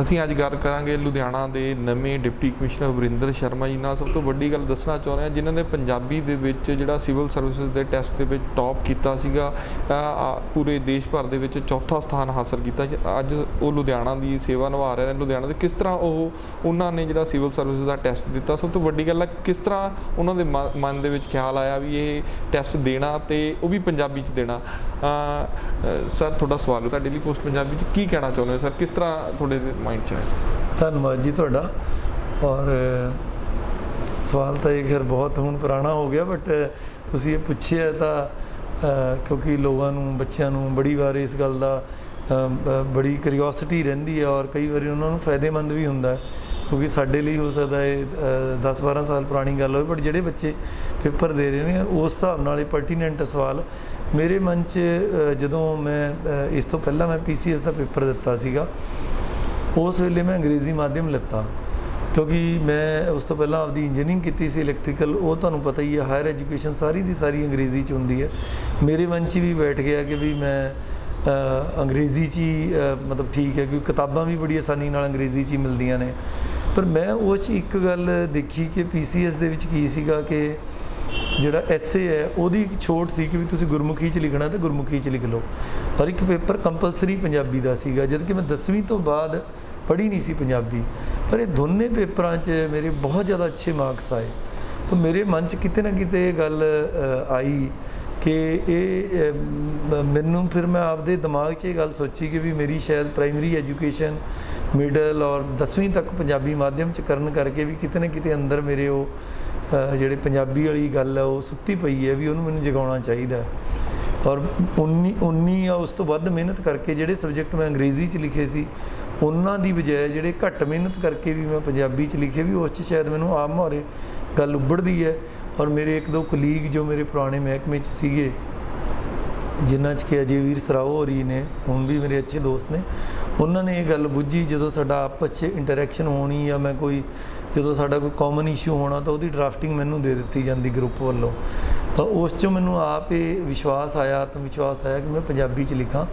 ਅਸੀਂ ਅੱਜ ਗੱਲ ਕਰਾਂਗੇ ਲੁਧਿਆਣਾ ਦੇ ਨਵੇਂ ਡਿਪਟੀ ਕਮਿਸ਼ਨਰ ਵਰਿੰਦਰ ਸ਼ਰਮਾ ਜੀ ਨਾਲ। ਸਭ ਤੋਂ ਵੱਡੀ ਗੱਲ ਦੱਸਣਾ ਚਾਹੁੰਦੇ ਹਾਂ, ਜਿਨ੍ਹਾਂ ਨੇ ਪੰਜਾਬੀ ਦੇ ਵਿੱਚ ਜਿਹੜਾ ਸਿਵਲ ਸਰਵਿਸਿਜ਼ ਦੇ ਟੈਸਟ ਦੇ ਵਿੱਚ ਟੌਪ ਕੀਤਾ ਸੀਗਾ, ਪੂਰੇ ਦੇਸ਼ ਭਰ ਦੇ ਵਿੱਚ ਚੌਥਾ ਸਥਾਨ ਹਾਸਲ ਕੀਤਾ। ਅੱਜ ਉਹ ਲੁਧਿਆਣਾ ਦੀ ਸੇਵਾ ਨਿਭਾ ਰਹੇ ਨੇ। ਲੁਧਿਆਣਾ ਦੇ ਕਿਸ ਤਰ੍ਹਾਂ ਉਹਨਾਂ ਨੇ ਜਿਹੜਾ ਸਿਵਲ ਸਰਵਿਸਿਜ਼ ਦਾ ਟੈਸਟ ਦਿੱਤਾ, ਸਭ ਤੋਂ ਵੱਡੀ ਗੱਲ ਹੈ ਕਿਸ ਤਰ੍ਹਾਂ ਉਹਨਾਂ ਦੇ ਮਨ ਦੇ ਵਿੱਚ ਖਿਆਲ ਆਇਆ ਵੀ ਇਹ ਟੈਸਟ ਦੇਣਾ ਅਤੇ ਉਹ ਵੀ ਪੰਜਾਬੀ 'ਚ ਦੇਣਾ। ਸਰ ਤੁਹਾਡਾ ਸਵਾਗਤ ਹੈ ਡੇਲੀ ਪੋਸਟ ਪੰਜਾਬੀ 'ਚ। ਕੀ ਕਹਿਣਾ ਚਾਹੁੰਦੇ ਹੋ ਸਰ, ਕਿਸ ਤਰ੍ਹਾਂ ਤੁਹਾਡੇ ਮਾਈਂਡ 'ਚ ਆਇਆ? ਧੰਨਵਾਦ ਜੀ ਤੁਹਾਡਾ। ਔਰ ਸਵਾਲ ਤਾਂ ਇਹ ਖੈਰ ਬਹੁਤ ਹੁਣ ਪੁਰਾਣਾ ਹੋ ਗਿਆ, ਬਟ ਤੁਸੀਂ ਇਹ ਪੁੱਛਿਆ ਤਾਂ ਕਿਉਂਕਿ ਲੋਕਾਂ ਨੂੰ, ਬੱਚਿਆਂ ਨੂੰ ਬੜੀ ਵਾਰ ਇਸ ਗੱਲ ਦਾ ਬੜੀ ਕਿਊਰੀਓਸਿਟੀ ਰਹਿੰਦੀ ਹੈ ਔਰ ਕਈ ਵਾਰੀ ਉਹਨਾਂ ਨੂੰ ਫਾਇਦੇਮੰਦ ਵੀ ਹੁੰਦਾ, ਕਿਉਂਕਿ ਸਾਡੇ ਲਈ ਹੋ ਸਕਦਾ ਇਹ 10-12 ਸਾਲ ਪੁਰਾਣੀ ਗੱਲ ਹੋਵੇ, ਬਟ ਜਿਹੜੇ ਬੱਚੇ ਪੇਪਰ ਦੇ ਰਹੇ ਨੇ ਉਸ ਹਿਸਾਬ ਨਾਲ ਇਹ ਪਰਟੀਨੈਂਟ ਸਵਾਲ ਮੇਰੇ ਮਨ 'ਚ ਜਦੋਂ ਮੈਂ ਇਸ ਤੋਂ ਪਹਿਲਾਂ ਮੈਂ PCS ਦਾ ਪੇਪਰ ਦਿੱਤਾ ਸੀਗਾ, ਉਸ ਵੇਲੇ ਮੈਂ ਅੰਗਰੇਜ਼ੀ ਮਾਧਿਅਮ ਲਿੱਤਾ, ਕਿਉਂਕਿ ਮੈਂ ਉਸ ਤੋਂ ਪਹਿਲਾਂ ਆਪਦੀ ਇੰਜੀਨੀਅਰਿੰਗ ਕੀਤੀ ਸੀ ਇਲੈਕਟ੍ਰੀਕਲ। ਉਹ ਤੁਹਾਨੂੰ ਪਤਾ ਹੀ ਹੈ ਹਾਇਰ ਐਜੂਕੇਸ਼ਨ ਸਾਰੀ ਦੀ ਸਾਰੀ ਅੰਗਰੇਜ਼ੀ 'ਚ ਹੁੰਦੀ ਹੈ। ਮੇਰੇ ਮਨ 'ਚ ਵੀ ਬੈਠ ਗਿਆ ਕਿ ਵੀ ਮੈਂ ਅੰਗਰੇਜ਼ੀ 'ਚ ਹੀ ਮਤਲਬ ਠੀਕ ਹੈ, ਕਿਉਂਕਿ ਕਿਤਾਬਾਂ ਵੀ ਬੜੀ ਆਸਾਨੀ ਨਾਲ ਅੰਗਰੇਜ਼ੀ 'ਚ ਹੀ ਮਿਲਦੀਆਂ ਨੇ। ਪਰ ਮੈਂ ਉਸ 'ਚ ਇੱਕ ਗੱਲ ਦੇਖੀ ਕਿ PCS ਦੇ ਵਿੱਚ ਕੀ ਸੀਗਾ ਕਿ ਜਿਹੜਾ ਐਸੇ ਹੈ ਉਹਦੀ ਇੱਕ ਛੋਟ ਸੀ ਕਿ ਵੀ ਤੁਸੀਂ ਗੁਰਮੁਖੀ 'ਚ ਲਿਖਣਾ ਤਾਂ ਗੁਰਮੁਖੀ 'ਚ ਲਿਖ ਲਓ, ਪਰ ਇੱਕ ਪੇਪਰ ਕੰਪਲਸਰੀ ਪੰਜਾਬੀ ਦਾ ਸੀਗਾ, ਜਦ ਕਿ ਮੈਂ 10ਵੀਂ ਤੋਂ ਬਾਅਦ ਪੜ੍ਹੀ ਨਹੀਂ ਸੀ ਪੰਜਾਬੀ। ਪਰ ਇਹ ਦੋਨੇ ਪੇਪਰਾਂ 'ਚ ਮੇਰੇ ਬਹੁਤ ਜ਼ਿਆਦਾ ਅੱਛੇ ਮਾਰਕਸ ਆਏ। ਤਾਂ ਮੇਰੇ ਮਨ 'ਚ ਕਿਤੇ ਨਾ ਕਿਤੇ ਇਹ ਗੱਲ ਆਈ ਕਿ ਇਹ ਮੈਨੂੰ, ਫਿਰ ਮੈਂ ਆਪਦੇ ਦਿਮਾਗ 'ਚ ਇਹ ਗੱਲ ਸੋਚੀ ਕਿ ਵੀ ਮੇਰੀ ਸ਼ਾਇਦ ਪ੍ਰਾਇਮਰੀ ਐਜੂਕੇਸ਼ਨ ਮਿਡਲ ਔਰ 10ਵੀਂ ਤੱਕ ਪੰਜਾਬੀ ਮਾਧਿਅਮ 'ਚ ਕਰਨ ਕਰਕੇ ਵੀ ਕਿਤੇ ਨਾ ਕਿਤੇ ਅੰਦਰ ਮੇਰੇ ਉਹ ਜਿਹੜੇ ਪੰਜਾਬੀ ਵਾਲੀ ਗੱਲ ਹੈ ਉਹ ਸੁੱਤੀ ਪਈ ਹੈ, ਵੀ ਉਹਨੂੰ ਮੈਨੂੰ ਜਗਾਉਣਾ ਚਾਹੀਦਾ। ਔਰ ਉਨੀ ਜਾਂ ਉਸ ਤੋਂ ਵੱਧ ਮਿਹਨਤ ਕਰਕੇ ਜਿਹੜੇ ਸਬਜੈਕਟ ਮੈਂ ਅੰਗਰੇਜ਼ੀ 'ਚ ਲਿਖੇ ਸੀ ਉਹਨਾਂ ਦੀ ਬਜਾਏ ਜਿਹੜੇ ਘੱਟ ਮਿਹਨਤ ਕਰਕੇ ਵੀ ਮੈਂ ਪੰਜਾਬੀ 'ਚ ਲਿਖੇ, ਵੀ ਉਸ 'ਚ ਸ਼ਾਇਦ ਮੈਨੂੰ ਆਮ ਮੁਹਾਰੇ ਗੱਲ ਉੱਭੜਦੀ ਹੈ। ਔਰ ਮੇਰੇ ਇੱਕ ਦੋ ਕੁਲੀਗ ਜੋ ਮੇਰੇ ਪੁਰਾਣੇ ਮਹਿਕਮੇ 'ਚ ਸੀਗੇ, ਜਿਨ੍ਹਾਂ 'ਚ ਕਿ ਅਜੇਵੀਰ ਸਰਾਓ ਹੋਰੀ ਨੇ, ਹੁਣ ਵੀ ਮੇਰੇ ਅੱਛੇ ਦੋਸਤ ਨੇ, ਉਹਨਾਂ ਨੇ ਇਹ ਗੱਲ ਬੁੱਝੀ ਜਦੋਂ ਸਾਡਾ ਆਪਸ 'ਚ ਇੰਟਰੈਕਸ਼ਨ ਹੋਣੀ ਜਾਂ ਮੈਂ ਕੋਈ ਜਦੋਂ ਸਾਡਾ ਕੋਈ ਕਾਮਨ ਇਸ਼ੂ ਹੋਣਾ ਤਾਂ ਉਹਦੀ ਡਰਾਫਟਿੰਗ ਮੈਨੂੰ ਦੇ ਦਿੱਤੀ ਜਾਂਦੀ ਗਰੁੱਪ ਵੱਲੋਂ। ਤਾਂ ਉਸ 'ਚੋਂ ਮੈਨੂੰ ਆਪ ਇਹ ਵਿਸ਼ਵਾਸ ਆਇਆ, ਆਤਮ ਵਿਸ਼ਵਾਸ ਆਇਆ ਕਿ ਮੈਂ ਪੰਜਾਬੀ 'ਚ ਲਿਖਾਂ।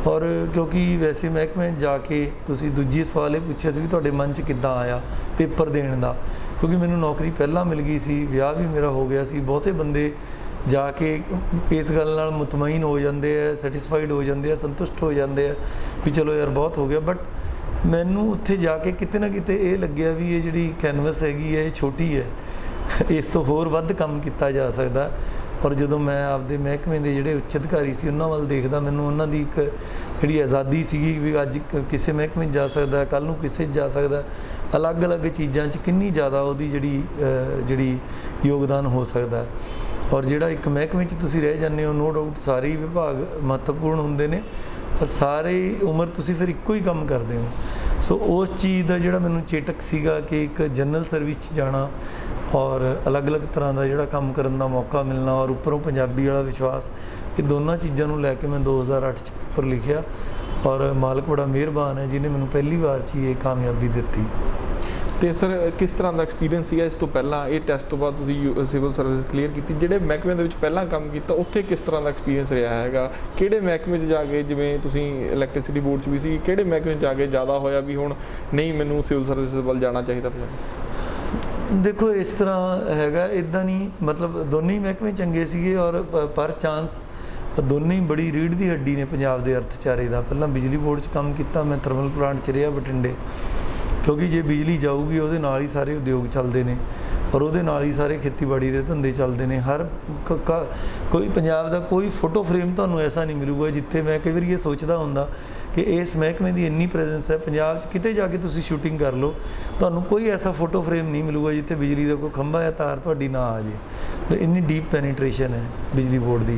ਔਰ ਕਿਉਂਕਿ ਵੈਸੇ ਮਹਿਕਮੇ ਜਾ ਕੇ ਤੁਸੀਂ ਦੂਜੀ ਸਵਾਲ ਇਹ ਪੁੱਛਿਆ ਸੀ ਵੀ ਤੁਹਾਡੇ ਮਨ 'ਚ ਕਿੱਦਾਂ ਆਇਆ ਪੇਪਰ ਦੇਣ ਦਾ, ਕਿਉਂਕਿ ਮੈਨੂੰ ਨੌਕਰੀ ਪਹਿਲਾਂ ਮਿਲ ਗਈ ਸੀ, ਵਿਆਹ ਵੀ ਮੇਰਾ ਹੋ ਗਿਆ ਸੀ। ਬਹੁਤੇ ਬੰਦੇ ਜਾ ਕੇ ਇਸ ਗੱਲ ਨਾਲ ਮੁਤਮਈਨ ਹੋ ਜਾਂਦੇ ਆ, ਸੈਟਿਸਫਾਈਡ ਹੋ ਜਾਂਦੇ ਆ, ਸੰਤੁਸ਼ਟ ਹੋ ਜਾਂਦੇ ਆ ਵੀ ਚਲੋ ਯਾਰ ਬਹੁਤ ਹੋ ਗਿਆ। ਬਟ ਮੈਨੂੰ ਉੱਥੇ ਜਾ ਕੇ ਕਿਤੇ ਨਾ ਕਿਤੇ ਇਹ ਲੱਗਿਆ ਵੀ ਇਹ ਜਿਹੜੀ ਕੈਨਵਸ ਹੈਗੀ ਹੈ ਇਹ ਛੋਟੀ ਹੈ, ਇਸ ਤੋਂ ਹੋਰ ਵੱਧ ਕੰਮ ਕੀਤਾ ਜਾ ਸਕਦਾ। ਪਰ ਜਦੋਂ ਮੈਂ ਆਪਦੇ ਮਹਿਕਮੇ ਦੇ ਜਿਹੜੇ ਉੱਚ ਅਧਿਕਾਰੀ ਸੀ ਉਹਨਾਂ ਵੱਲ ਦੇਖਦਾ, ਮੈਨੂੰ ਉਹਨਾਂ ਦੀ ਇੱਕ ਜਿਹੜੀ ਆਜ਼ਾਦੀ ਸੀਗੀ ਵੀ ਅੱਜ ਕਿਸੇ ਮਹਿਕਮੇ 'ਚ ਜਾ ਸਕਦਾ, ਕੱਲ੍ਹ ਨੂੰ ਕਿਸੇ 'ਚ ਜਾ ਸਕਦਾ, ਅਲੱਗ-ਅਲੱਗ ਚੀਜ਼ਾਂ 'ਚ ਕਿੰਨੀ ਜ਼ਿਆਦਾ ਉਹਦੀ ਜਿਹੜੀ ਯੋਗਦਾਨ ਹੋ ਸਕਦਾ। ਔਰ ਜਿਹੜਾ ਇੱਕ ਮਹਿਕਮੇ 'ਚ ਤੁਸੀਂ ਰਹਿ ਜਾਂਦੇ ਹੋ, ਨੋ ਡਾਊਟ ਸਾਰੇ ਹੀ ਵਿਭਾਗ ਮਹੱਤਵਪੂਰਨ ਹੁੰਦੇ ਨੇ, ਪਰ ਸਾਰੀ ਉਮਰ ਤੁਸੀਂ ਫਿਰ ਇੱਕੋ ਹੀ ਕੰਮ ਕਰਦੇ ਹੋ। ਸੋ ਉਸ ਚੀਜ਼ ਦਾ ਜਿਹੜਾ ਮੈਨੂੰ ਚੇਟਕ ਸੀਗਾ ਕਿ ਇੱਕ ਜਨਰਲ ਸਰਵਿਸ 'ਚ ਜਾਣਾ ਔਰ ਅਲੱਗ-ਅਲੱਗ ਤਰ੍ਹਾਂ ਦਾ ਜਿਹੜਾ ਕੰਮ ਕਰਨ ਦਾ ਮੌਕਾ ਮਿਲਣਾ ਔਰ ਉੱਪਰੋਂ ਪੰਜਾਬੀ ਵਾਲਾ ਵਿਸ਼ਵਾਸ, ਇਹ ਦੋਨਾਂ ਚੀਜ਼ਾਂ ਨੂੰ ਲੈ ਕੇ ਮੈਂ 2008 'ਚ ਪੇਪਰ ਲਿਖਿਆ। ਔਰ ਮਾਲਕ ਬੜਾ ਮਿਹਰਬਾਨ ਹੈ ਜਿਹਨੇ ਮੈਨੂੰ ਪਹਿਲੀ ਵਾਰ 'ਚ ਹੀ ਇਹ ਕਾਮਯਾਬੀ ਦਿੱਤੀ। ਅਤੇ ਸਰ ਕਿਸ ਤਰ੍ਹਾਂ ਦਾ ਐਕਸਪੀਰੀਅੰਸ ਸੀਗਾ ਇਸ ਤੋਂ ਪਹਿਲਾਂ, ਇਹ ਟੈਸਟ ਤੋਂ ਬਾਅਦ ਤੁਸੀਂ ਸਿਵਲ ਸਰਵਿਸ ਕਲੀਅਰ ਕੀਤੀ, ਜਿਹੜੇ ਮਹਿਕਮੇ ਦੇ ਵਿੱਚ ਪਹਿਲਾਂ ਕੰਮ ਕੀਤਾ ਉੱਥੇ ਕਿਸ ਤਰ੍ਹਾਂ ਦਾ ਐਕਸਪੀਰੀਅੰਸ ਰਿਹਾ ਹੈਗਾ? ਕਿਹੜੇ ਮਹਿਕਮੇ 'ਚ ਜਾ ਕੇ, ਜਿਵੇਂ ਤੁਸੀਂ ਇਲੈਕਟ੍ਰਿਸਿਟੀ ਬੋਰਡ 'ਚ ਵੀ ਸੀ, ਕਿਹੜੇ ਮਹਿਕਮੇ 'ਚ ਜਾ ਕੇ ਜ਼ਿਆਦਾ ਹੋਇਆ ਵੀ ਹੁਣ ਨਹੀਂ ਮੈਨੂੰ ਸਿਵਲ ਸਰਵਿਸ ਵੱਲ ਜਾਣਾ ਚਾਹੀਦਾ ਪੰਜਾਬੀ? ਦੇਖੋ ਇਸ ਤਰ੍ਹਾਂ ਹੈਗਾ, ਇੱਦਾਂ ਨਹੀਂ, ਮਤਲਬ ਦੋਨੇ ਹੀ ਮਹਿਕਮੇ ਚੰਗੇ ਸੀਗੇ ਔਰ ਪਰ ਚਾਂਸ ਦੋਨੇ ਹੀ ਬੜੀ ਰੀੜ੍ਹ ਦੀ ਹੱਡੀ ਨੇ ਪੰਜਾਬ ਦੇ ਅਰਥਚਾਰੇ ਦਾ। ਪਹਿਲਾਂ ਬਿਜਲੀ ਬੋਰਡ 'ਚ ਕੰਮ ਕੀਤਾ ਮੈਂ, ਥਰਮਲ ਪਲਾਂਟ 'ਚ ਰਿਹਾ ਬਠਿੰਡੇ, ਕਿਉਂਕਿ ਜੇ ਬਿਜਲੀ ਜਾਊਗੀ ਉਹਦੇ ਨਾਲ ਹੀ ਸਾਰੇ ਉਦਯੋਗ ਚੱਲਦੇ ਨੇ ਔਰ ਉਹਦੇ ਨਾਲ ਹੀ ਸਾਰੇ ਖੇਤੀਬਾੜੀ ਦੇ ਧੰਦੇ ਚੱਲਦੇ ਨੇ। ਹਰ ਕੋਈ ਪੰਜਾਬ ਦਾ ਕੋਈ ਫੋਟੋ ਫਰੇਮ ਤੁਹਾਨੂੰ ਐਸਾ ਨਹੀਂ ਮਿਲੂਗਾ ਜਿੱਥੇ ਮੈਂ ਕਈ ਵਾਰੀ ਇਹ ਸੋਚਦਾ ਹੁੰਦਾ ਕਿ ਇਸ ਮਹਿਕਮੇ ਦੀ ਇੰਨੀ ਪ੍ਰੈਜ਼ੈਂਸ ਹੈ ਪੰਜਾਬ 'ਚ, ਕਿਤੇ ਜਾ ਕੇ ਤੁਸੀਂ ਸ਼ੂਟਿੰਗ ਕਰ ਲਓ ਤੁਹਾਨੂੰ ਕੋਈ ਐਸਾ ਫੋਟੋ ਫਰੇਮ ਨਹੀਂ ਮਿਲੂਗਾ ਜਿੱਥੇ ਬਿਜਲੀ ਦਾ ਕੋਈ ਖੰਭਾ ਜਾਂ ਤਾਰ ਤੁਹਾਡੀ ਨਾ ਆ ਜੇ। ਇੰਨੀ ਡੀਪ ਪੈਨੀਟ੍ਰੇਸ਼ਨ ਹੈ ਬਿਜਲੀ ਬੋਰਡ ਦੀ।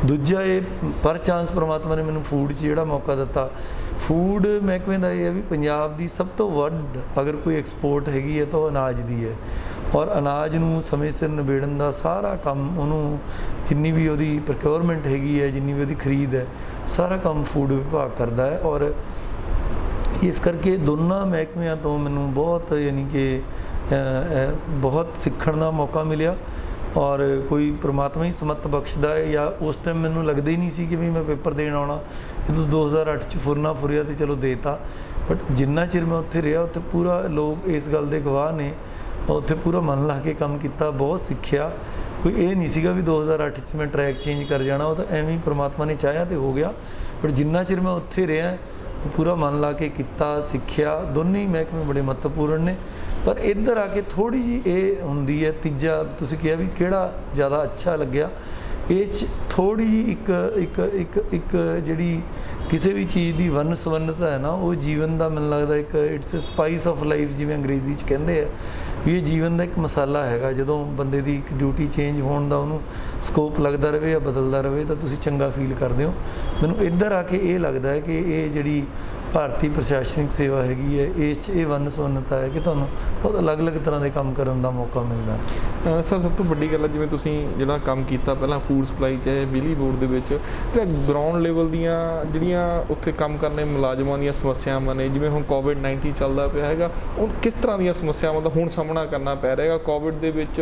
ਦੂਜਾ, ਇਹ ਪਰ ਚਾਂਸ ਪਰਮਾਤਮਾ ਨੇ ਮੈਨੂੰ ਫੂਡ 'ਚ ਜਿਹੜਾ ਮੌਕਾ ਦਿੱਤਾ, ਫੂਡ ਮਹਿਕਮੇ ਦਾ ਇਹ ਹੈ ਵੀ ਪੰਜਾਬ ਦੀ ਸਭ ਤੋਂ ਵੱਧ ਅਗਰ ਕੋਈ ਐਕਸਪੋਰਟ ਹੈਗੀ ਹੈ ਤਾਂ ਉਹ ਅਨਾਜ ਦੀ ਹੈ। ਔਰ ਅਨਾਜ ਨੂੰ ਸਮੇਂ ਸਿਰ ਨਿਬੇੜਨ ਦਾ ਸਾਰਾ ਕੰਮ, ਉਹਨੂੰ ਜਿੰਨੀ ਵੀ ਉਹਦੀ ਪ੍ਰੋਕਿਉਰਮੈਂਟ ਹੈਗੀ ਹੈ, ਜਿੰਨੀ ਵੀ ਉਹਦੀ ਖਰੀਦ ਹੈ, ਸਾਰਾ ਕੰਮ ਫੂਡ ਵਿਭਾਗ ਕਰਦਾ ਹੈ। ਔਰ ਇਸ ਕਰਕੇ ਦੋਨਾਂ ਮਹਿਕਮਿਆਂ ਤੋਂ ਮੈਨੂੰ ਬਹੁਤ, ਯਾਨੀ ਕਿ ਬਹੁਤ ਸਿੱਖਣ ਦਾ ਮੌਕਾ ਮਿਲਿਆ। ਔਰ ਕੋਈ ਪ੍ਰਮਾਤਮਾ ਹੀ ਸਮੱਤ ਬਖਸ਼ਦਾ ਹੈ, ਜਾਂ ਉਸ ਟਾਈਮ ਮੈਨੂੰ ਲੱਗਦਾ ਹੀ ਨਹੀਂ ਸੀ ਕਿ ਵੀ ਮੈਂ ਪੇਪਰ ਦੇਣ ਆਉਣਾ। ਜਦੋਂ 2008 'ਚ ਫੁਰਨਾ ਫੁਰਿਆ ਤੇ ਚਲੋ ਦੇਤਾ, ਬਟ ਜਿੰਨਾ ਚਿਰ ਮੈਂ ਉੱਥੇ ਰਿਹਾ ਉੱਥੇ ਪੂਰਾ ਲੋਕ ਇਸ ਗੱਲ ਦੇ ਗਵਾਹ ਨੇ, ਉੱਥੇ ਪੂਰਾ ਮਨ ਲਾ ਕੇ ਕੰਮ ਕੀਤਾ, ਬਹੁਤ ਸਿੱਖਿਆ। ਕੋਈ ਇਹ ਨਹੀਂ ਸੀਗਾ ਵੀ 2008 'ਚ ਮੈਂ ਟਰੈਕ ਚੇਂਜ ਕਰ ਜਾਣਾ, ਉਹ ਤਾਂ ਐਵੇਂ ਹੀ ਪ੍ਰਮਾਤਮਾ ਨੇ ਚਾਹਿਆ ਤੇ ਹੋ ਗਿਆ। ਬਟ ਜਿੰਨਾ ਚਿਰ ਮੈਂ ਉੱਥੇ ਰਿਹਾ ਪੂਰਾ ਮਨ ਲਾ ਕੇ ਕੀਤਾ, ਸਿੱਖਿਆ। ਦੋਨੇ ਹੀ ਮਹਿਕਮੇ ਬੜੇ ਮਹੱਤਵਪੂਰਨ ਨੇ, ਪਰ ਇੱਧਰ ਆ ਕੇ ਥੋੜ੍ਹੀ ਜਿਹੀ ਇਹ ਹੁੰਦੀ ਹੈ। ਤੀਜਾ ਤੁਸੀਂ ਕਿਹਾ ਵੀ ਕਿਹੜਾ ਜ਼ਿਆਦਾ ਅੱਛਾ ਲੱਗਿਆ, ਇਹ 'ਚ ਥੋੜ੍ਹੀ ਜਿਹੀ ਇੱਕ ਜਿਹੜੀ ਕਿਸੇ ਵੀ ਚੀਜ਼ ਦੀ ਵੰਨ ਸੁਵੰਨਤਾ ਹੈ ਨਾ, ਉਹ ਜੀਵਨ ਦਾ ਮੈਨੂੰ ਲੱਗਦਾ ਇੱਕ it's a spice of life, ਜਿਵੇਂ ਅੰਗਰੇਜ਼ੀ 'ਚ ਕਹਿੰਦੇ ਆ ਵੀ ਇਹ ਜੀਵਨ ਦਾ ਇੱਕ ਮਸਾਲਾ ਹੈਗਾ। ਜਦੋਂ ਬੰਦੇ ਦੀ ਇੱਕ ਡਿਊਟੀ ਚੇਂਜ ਹੋਣ ਦਾ ਉਹਨੂੰ ਸਕੋਪ ਲੱਗਦਾ ਰਹੇ ਜਾਂ ਬਦਲਦਾ ਰਹੇ ਤਾਂ ਤੁਸੀਂ ਚੰਗਾ ਫੀਲ ਕਰਦੇ ਹੋ। ਮੈਨੂੰ ਇੱਧਰ ਆ ਕੇ ਇਹ ਲੱਗਦਾ ਹੈ ਕਿ ਇਹ ਜਿਹੜੀ ਭਾਰਤੀ ਪ੍ਰਸ਼ਾਸਨਿਕ ਸੇਵਾ ਹੈਗੀ ਹੈ, ਇਸ 'ਚ ਇਹ ਵੰਨ ਸੁਵੰਨਤਾ ਹੈ ਕਿ ਤੁਹਾਨੂੰ ਬਹੁਤ ਅਲੱਗ-ਅਲੱਗ ਤਰ੍ਹਾਂ ਦੇ ਕੰਮ ਕਰਨ ਦਾ ਮੌਕਾ ਮਿਲਦਾ ਹੈ। ਸਰ ਸਭ ਤੋਂ ਵੱਡੀ ਗੱਲ ਹੈ, ਜਿਵੇਂ ਤੁਸੀਂ ਜਿਹੜਾ ਕੰਮ ਕੀਤਾ ਪਹਿਲਾਂ ਫੂਡ ਸਪਲਾਈ 'ਚ ਬਿਜਲੀ ਬੋਰਡ ਦੇ ਵਿੱਚ, ਤੇ ਗਰਾਊਂਡ ਲੈਵਲ ਦੀਆਂ ਜਿਹੜੀਆਂ ਉੱਥੇ ਕੰਮ ਕਰਨੇ ਮੁਲਾਜ਼ਮਾਂ ਦੀਆਂ ਸਮੱਸਿਆਵਾਂ ਨੇ, ਜਿਵੇਂ ਹੁਣ ਕੋਵਿਡ-19 ਚੱਲਦਾ ਪਿਆ ਹੈਗਾ, ਉਹ ਕਿਸ ਤਰ੍ਹਾਂ ਦੀਆਂ ਸਮੱਸਿਆਵਾਂ ਦਾ ਹੁਣ ਸਾਹਮਣਾ ਕਰਨਾ ਪੈ ਰਿਹਾ ਹੈਗਾ ਕੋਵਿਡ ਦੇ ਵਿੱਚ?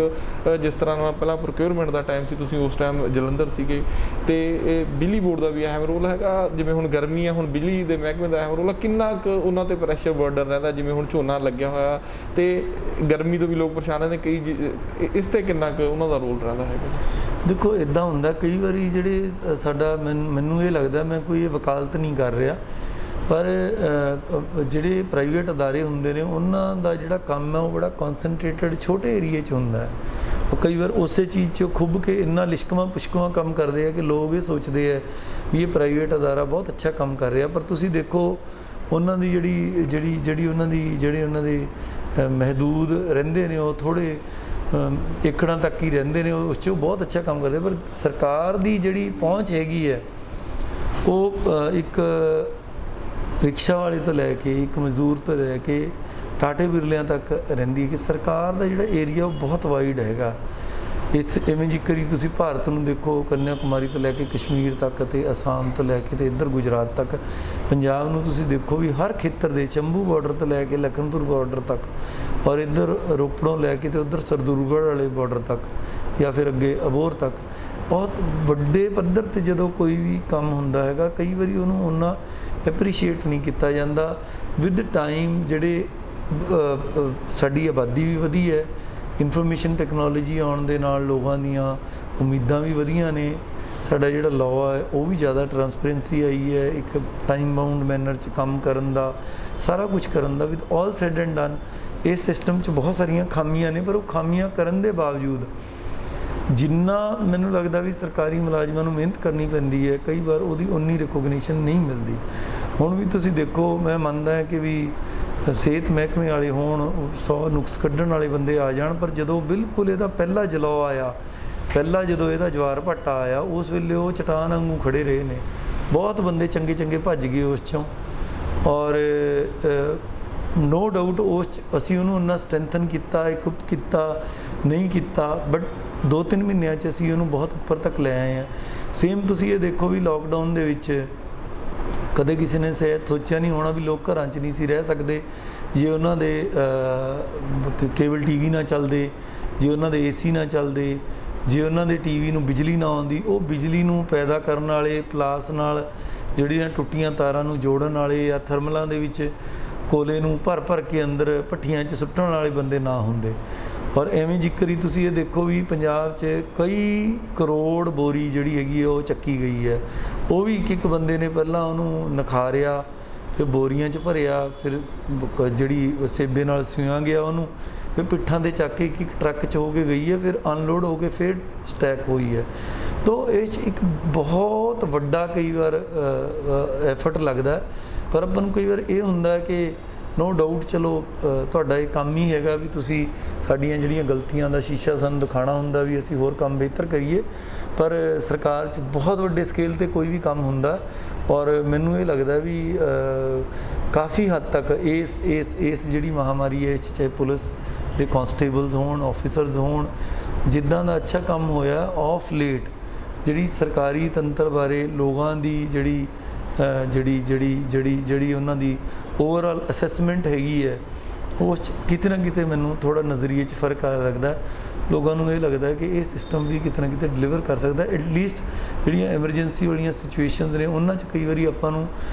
ਜਿਸ ਤਰ੍ਹਾਂ ਨਾਲ ਪਹਿਲਾਂ ਪ੍ਰੋਕਿਊਰਮੈਂਟ ਦਾ ਟਾਈਮ ਸੀ, ਤੁਸੀਂ ਉਸ ਟਾਈਮ ਜਲੰਧਰ ਸੀਗੇ, ਤੇ ਇਹ ਬਿਜਲੀ ਬੋਰਡ ਦਾ ਵੀ ਅਹਿਮ ਰੋਲ ਹੈਗਾ। ਜਿਵੇਂ ਹੁਣ ਗਰਮੀ ਆ, ਹੁਣ ਬਿਜਲੀ ਦੇ ਮਹਿਕਮੇ ਦਾ ਅਹਿਮ ਰੋਲ, ਕਿੰਨਾ ਕੁ ਉਹਨਾਂ 'ਤੇ ਪ੍ਰੈਸ਼ਰ ਬਰਡਨ ਰਹਿੰਦਾ? ਜਿਵੇਂ ਹੁਣ ਝੋਨਾ ਲੱਗਿਆ ਹੋਇਆ ਤੇ ਗਰਮੀ ਤੋਂ ਵੀ ਲੋਕ ਪਰੇਸ਼ਾਨ ਰਹਿੰਦੇ, ਕਈ ਇਸ 'ਤੇ ਕਿੰਨਾ ਕੁ ਉਹਨਾਂ ਦਾ ਰੋਲ ਰਹਿੰਦਾ ਹੈਗਾ? ਦੇਖੋ ਇੱਦਾਂ ਹੁੰਦਾ ਕਈ ਵਾਰੀ ਜਿਹੜੇ ਸਾਡਾ ਮੈਨੂੰ ਇਹ ਲੱਗਦਾ, ਮੈਂ ਕੋਈ ਇਹ ਵਕਾਲਤ ਨਹੀਂ ਕਰ ਰਿਹਾ, ਪਰ ਜਿਹੜੇ ਪ੍ਰਾਈਵੇਟ ਅਦਾਰੇ ਹੁੰਦੇ ਨੇ ਉਹਨਾਂ ਦਾ ਜਿਹੜਾ ਕੰਮ ਹੈ ਉਹ ਬੜਾ ਕਨਸਨਟ੍ਰੇਟਡ ਛੋਟੇ ਏਰੀਏ 'ਚ ਹੁੰਦਾ ਹੈ। ਉਹ ਕਈ ਵਾਰ ਉਸੇ ਚੀਜ਼ 'ਚ ਖੁੱਭ ਕੇ ਇੰਨਾ ਲਿਸ਼ਕਵਾਂ ਪੁਸ਼ਕਵਾਂ ਕੰਮ ਕਰਦੇ ਆ ਕਿ ਲੋਕ ਇਹ ਸੋਚਦੇ ਆ ਵੀ ਇਹ ਪ੍ਰਾਈਵੇਟ ਅਦਾਰਾ ਬਹੁਤ ਅੱਛਾ ਕੰਮ ਕਰ ਰਿਹਾ। ਪਰ ਤੁਸੀਂ ਦੇਖੋ ਉਹਨਾਂ ਦੀ ਜਿਹੜੀ ਉਹਨਾਂ ਦੇ ਮਹਿਦੂਦ ਰਹਿੰਦੇ ਨੇ, ਉਹ ਥੋੜ੍ਹੇ ਏਕੜਾਂ ਤੱਕ ਹੀ ਰਹਿੰਦੇ ਨੇ, ਉਸ 'ਚ ਉਹ ਬਹੁਤ ਅੱਛਾ ਕੰਮ ਕਰਦੇ। ਪਰ ਸਰਕਾਰ ਦੀ ਜਿਹੜੀ ਪਹੁੰਚ ਹੈਗੀ ਹੈ ਉਹ ਇੱਕ ਰਿਕਸ਼ਾ ਵਾਲੇ ਤੋਂ ਲੈ ਕੇ ਇੱਕ ਮਜ਼ਦੂਰ ਤੋਂ ਲੈ ਕੇ ਟਾਟੇ ਬਿਰਲਿਆਂ ਤੱਕ ਰਹਿੰਦੀ ਹੈ, ਕਿ ਸਰਕਾਰ ਦਾ ਜਿਹੜਾ ਏਰੀਆ ਉਹ ਬਹੁਤ ਵਾਈਡ ਹੈਗਾ। ਇਵੇਂ ਜ਼ਿਕਰ ਹੀ ਤੁਸੀਂ ਭਾਰਤ ਨੂੰ ਦੇਖੋ, ਕੰਨਿਆ ਕੁਮਾਰੀ ਤੋਂ ਲੈ ਕੇ ਕਸ਼ਮੀਰ ਤੱਕ, ਅਤੇ ਅਸਾਮ ਤੋਂ ਲੈ ਕੇ ਤੇ ਇੱਧਰ ਗੁਜਰਾਤ ਤੱਕ। ਪੰਜਾਬ ਨੂੰ ਤੁਸੀਂ ਦੇਖੋ ਵੀ ਹਰ ਖੇਤਰ ਦੇ, ਚੰਬੂ ਬਾਰਡਰ ਤੋਂ ਲੈ ਕੇ ਲਖਨਪੁਰ ਬਾਰਡਰ ਤੱਕ, ਔਰ ਇੱਧਰ ਰੋਪੜੋਂ ਲੈ ਕੇ ਤੇ ਉੱਧਰ ਸਰਦੂਲਗੜ੍ਹ ਵਾਲੇ ਬਾਰਡਰ ਤੱਕ, ਜਾਂ ਫਿਰ ਅੱਗੇ ਅਬੋਹਰ ਤੱਕ, ਬਹੁਤ ਵੱਡੇ ਪੱਧਰ 'ਤੇ ਜਦੋਂ ਕੋਈ ਵੀ ਕੰਮ ਹੁੰਦਾ ਹੈਗਾ, ਕਈ ਵਾਰੀ ਉਹਨੂੰ ਓਨਾ ਐਪਰੀਸ਼ੀਏਟ ਨਹੀਂ ਕੀਤਾ ਜਾਂਦਾ। ਵਿਦ ਟਾਈਮ ਜਿਹੜੇ ਸਾਡੀ ਆਬਾਦੀ ਵੀ ਵਧੀ ਹੈ, ਇਨਫੋਰਮੇਸ਼ਨ ਟੈਕਨੋਲੋਜੀ ਆਉਣ ਦੇ ਨਾਲ ਲੋਕਾਂ ਦੀਆਂ ਉਮੀਦਾਂ ਵੀ ਵਧੀਆਂ ਨੇ, ਸਾਡਾ ਜਿਹੜਾ ਲਾਅ ਹੈ ਉਹ ਵੀ ਜ਼ਿਆਦਾ ਟਰਾਂਸਪੇਰੈਂਸੀ ਆਈ ਹੈ, ਇੱਕ ਟਾਈਮ ਬਾਊਂਡ ਮੈਨਰ 'ਚ ਕੰਮ ਕਰਨ ਦਾ, ਸਾਰਾ ਕੁਝ ਕਰਨ ਦਾ। With all said and done ਇਸ ਸਿਸਟਮ 'ਚ ਬਹੁਤ ਸਾਰੀਆਂ ਖਾਮੀਆਂ ਨੇ, ਪਰ ਉਹ ਖਾਮੀਆਂ ਕਰਨ ਦੇ ਬਾਵਜੂਦ ਜਿੰਨਾ ਮੈਨੂੰ ਲੱਗਦਾ ਵੀ ਸਰਕਾਰੀ ਮੁਲਾਜ਼ਮਾਂ ਨੂੰ ਮਿਹਨਤ ਕਰਨੀ ਪੈਂਦੀ ਹੈ, ਕਈ ਵਾਰ ਉਹਦੀ ਉਨੀ ਰਿਕੋਗਨੀਸ਼ਨ ਨਹੀਂ ਮਿਲਦੀ। ਹੁਣ ਵੀ ਤੁਸੀਂ ਦੇਖੋ, ਮੈਂ ਮੰਨਦਾ ਹਾਂ ਕਿ ਵੀ ਸਿਹਤ ਮਹਿਕਮੇ ਵਾਲੇ ਹੋਣ, 100 ਨੁਕਸ ਕੱਢਣ ਵਾਲੇ ਬੰਦੇ ਆ ਜਾਣ, ਪਰ ਜਦੋਂ ਬਿਲਕੁਲ ਇਹਦਾ ਪਹਿਲਾ ਜਲਾਅ ਆਇਆ, ਪਹਿਲਾ ਜਦੋਂ ਇਹਦਾ ਜਵਾਰ ਭੱਟਾ ਆਇਆ, ਉਸ ਵੇਲੇ ਉਹ ਚਟਾਨ ਵਾਂਗੂ ਖੜੇ ਰਹੇ ਨੇ। ਬਹੁਤ ਬੰਦੇ ਚੰਗੇ ਚੰਗੇ ਭੱਜ ਗਏ ਉਸ 'ਚੋਂ, ਔਰ ਨੋ ਡਾਊਟ ਉਸ 'ਚ ਅਸੀਂ ਉਹਨੂੰ ਉਨਾ ਸਟਰੈਂਥਨ ਕੀਤਾ, ਇਕੁਪ ਕੀਤਾ ਨਹੀਂ ਕੀਤਾ, ਬਟ 2-3 ਮਹੀਨਿਆਂ 'ਚ ਅਸੀਂ ਉਹਨੂੰ ਬਹੁਤ ਉੱਪਰ ਤੱਕ ਲੈ ਆਏ ਹਾਂ। ਸੇਮ ਤੁਸੀਂ ਇਹ ਦੇਖੋ ਵੀ ਲੋਕਡਾਊਨ ਦੇ ਵਿੱਚ ਕਦੇ ਕਿਸੇ ਨੇ ਸੋਚਿਆ ਨਹੀਂ ਹੋਣਾ ਵੀ ਲੋਕ ਘਰਾਂ 'ਚ ਨਹੀਂ ਸੀ ਰਹਿ ਸਕਦੇ ਜੇ ਉਹਨਾਂ ਦੇ ਕੇਬਲ ਟੀਵੀ ਨਾ ਚੱਲਦੇ, ਜੇ ਉਹਨਾਂ ਦੇ ਏਸੀ ਨਾ ਚੱਲਦੇ, ਜੇ ਉਹਨਾਂ ਦੇ ਟੀਵੀ ਨੂੰ ਬਿਜਲੀ ਨਾ ਆਉਂਦੀ। ਉਹ ਬਿਜਲੀ ਨੂੰ ਪੈਦਾ ਕਰਨ ਵਾਲੇ ਪਲਾਸ ਨਾਲ ਜਿਹੜੀਆਂ ਟੁੱਟੀਆਂ ਤਾਰਾਂ ਨੂੰ ਜੋੜਨ ਵਾਲੇ, ਜਾਂ ਥਰਮਲਾਂ ਦੇ ਵਿੱਚ ਕੋਲੇ ਨੂੰ ਭਰ ਕੇ ਅੰਦਰ ਭੱਠੀਆਂ 'ਚ ਸੁੱਟਣ ਵਾਲੇ ਬੰਦੇ ਨਾ ਹੁੰਦੇ। ਔਰ ਐਵੇਂ ਜ਼ਿਕਰ ਹੀ ਤੁਸੀਂ ਇਹ ਦੇਖੋ ਵੀ ਪੰਜਾਬ 'ਚ ਕਈ ਕਰੋੜ ਬੋਰੀ ਜਿਹੜੀ ਹੈਗੀ ਉਹ ਚੱਕੀ ਗਈ ਹੈ। ਉਹ ਵੀ ਇੱਕ ਬੰਦੇ ਨੇ ਪਹਿਲਾਂ ਉਹਨੂੰ ਨਖਾਰਿਆ, ਫਿਰ ਬੋਰੀਆਂ 'ਚ ਭਰਿਆ, ਫਿਰ ਜਿਹੜੀ ਸੇਬੇ ਨਾਲ ਸਿਉਆ ਗਿਆ ਉਹਨੂੰ, ਫਿਰ ਪਿੱਠਾਂ 'ਤੇ ਚੱਕ ਕੇ ਇੱਕ ਟਰੱਕ 'ਚ ਹੋ ਕੇ ਗਈ ਹੈ, ਫਿਰ ਅਨਲੋਡ ਹੋ ਕੇ ਫਿਰ ਸਟੈਕ ਹੋਈ ਹੈ। ਤੋ ਇਹ 'ਚ ਇੱਕ ਬਹੁਤ ਵੱਡਾ ਕਈ ਵਾਰ ਐਫਰਟ ਲੱਗਦਾ, ਪਰ ਆਪਾਂ ਨੂੰ ਕਈ ਵਾਰ ਇਹ ਹੁੰਦਾ ਕਿ ਨੋ ਡਾਊਟ ਚਲੋ ਤੁਹਾਡਾ ਇਹ ਕੰਮ ਹੀ ਹੈਗਾ ਵੀ ਤੁਸੀਂ ਸਾਡੀਆਂ ਜਿਹੜੀਆਂ ਗਲਤੀਆਂ ਦਾ ਸ਼ੀਸ਼ਾ ਸਾਨੂੰ ਦਿਖਾਉਣਾ ਹੁੰਦਾ ਵੀ ਅਸੀਂ ਹੋਰ ਕੰਮ ਬਿਹਤਰ ਕਰੀਏ, ਪਰ ਸਰਕਾਰ 'ਚ ਬਹੁਤ ਵੱਡੇ ਸਕੇਲ 'ਤੇ ਕੋਈ ਵੀ ਕੰਮ ਹੁੰਦਾ। ਔਰ ਮੈਨੂੰ ਇਹ ਲੱਗਦਾ ਵੀ ਕਾਫੀ ਹੱਦ ਤੱਕ ਇਸ ਜਿਹੜੀ ਮਹਾਮਾਰੀ ਹੈ, ਇਸ 'ਚ ਚਾਹੇ ਪੁਲਿਸ ਦੇ ਕਨਸਟੇਬਲਸ ਹੋਣ, ਆਫਿਸਰਸ ਹੋਣ, ਜਿੱਦਾਂ ਦਾ ਅੱਛਾ ਕੰਮ ਹੋਇਆ ਆਫ ਲੇਟ, ਜਿਹੜੀ ਸਰਕਾਰੀ ਤੰਤਰ ਬਾਰੇ ਲੋਕਾਂ ਦੀ ਜਿਹੜੀ ਉਹਨਾਂ ਦੀ ਓਵਰਆਲ ਅਸੈਸਮੈਂਟ ਹੈਗੀ ਹੈ, ਉਸ 'ਚ ਕਿਤੇ ਨਾ ਕਿਤੇ ਮੈਨੂੰ ਥੋੜ੍ਹਾ ਨਜ਼ਰੀਏ 'ਚ ਫਰਕ ਆ ਲੱਗਦਾ। ਲੋਕਾਂ ਨੂੰ ਇਹ ਲੱਗਦਾ ਕਿ ਇਹ ਸਿਸਟਮ ਵੀ ਕਿਤੇ ਨਾ ਕਿਤੇ ਡਿਲੀਵਰ ਕਰ ਸਕਦਾ। ਐਟਲੀਸਟ ਜਿਹੜੀਆਂ ਐਮਰਜੈਂਸੀ ਵਾਲੀਆਂ ਸਿਚੁਏਸ਼ਨਸ ਨੇ ਉਹਨਾਂ 'ਚ ਕਈ ਵਾਰੀ ਆਪਾਂ ਨੂੰ